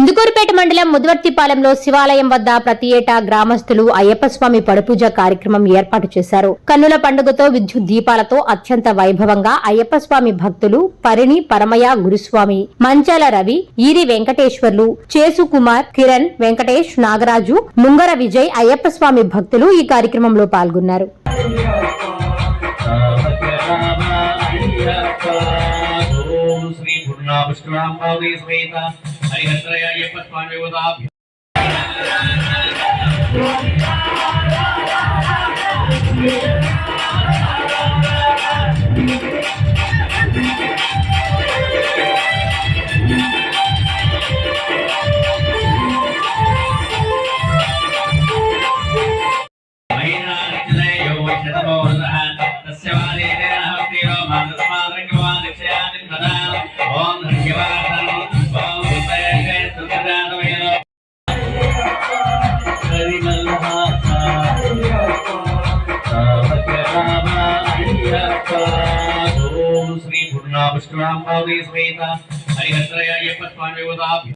ఇందుకూరుపేట మండలం ముదివర్తిపాలెంలో శివాలయం వద్ద ప్రతి ఏటా గ్రామస్తులు అయ్యప్ప స్వామి పడుపూజ కార్యక్రమం ఏర్పాటు చేశారు. కన్నుల పండుగతో విద్యుత్ దీపాలతో అత్యంత వైభవంగా అయ్యప్ప స్వామి భక్తులు పరిణి పరమయ్య గురుస్వామి, మంచాల రవి, ఈరి వెంకటేశ్వర్లు, చేసు కుమార్, కిరణ్, వెంకటేష్, నాగరాజు, ముంగర విజయ్ అయ్యప్ప స్వామి భక్తులు ఈ కార్యక్రమంలో పాల్గొన్నారు. శ్రీ పుణ్యాపుష్కరాంబావతి సమేత హరిహరయ్య అయ్యప్ప స్వామి ఉదాభి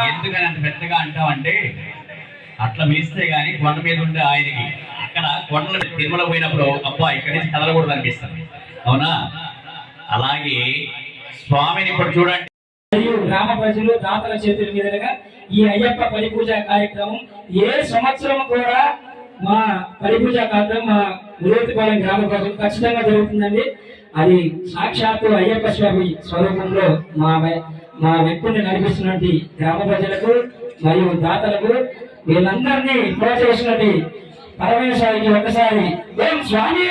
ఎందుకని అంత పెద్దగా అంటామంటే అట్లా పిలిస్తే గానీ కొండ మీద ఉండే ఆయనకి అక్కడ కొండల తిరుమల పోయినప్పుడు అబ్బా ఇక్కడి నుంచి కదలకూడదు అనిపిస్తుంది, అవునా? అలాగే స్వామిని ఇప్పుడు చూడండి. గ్రామ ప్రజలు దాతల చేతుల మీదుగా ఈ అయ్యప్ప పరిపూజ కార్యక్రమం ఏ సంవత్సరం కూడా మా పరిపూజ కార్యక్రమం మా ముదివర్తిపాలెం గ్రామ ప్రజలు ఖచ్చితంగా జరుగుతుందండి. అది సాక్షాత్తు అయ్యప్ప స్వామి స్వరూపంలో మా వ్యక్తిని నడిపిస్తున్నటువంటి గ్రామ ప్రజలకు మరియు దాతలకు వీళ్ళందరినీ ప్రోత్సహిస్తున్నటువంటి పరమేశ్వరికి ఒకసారి స్వామి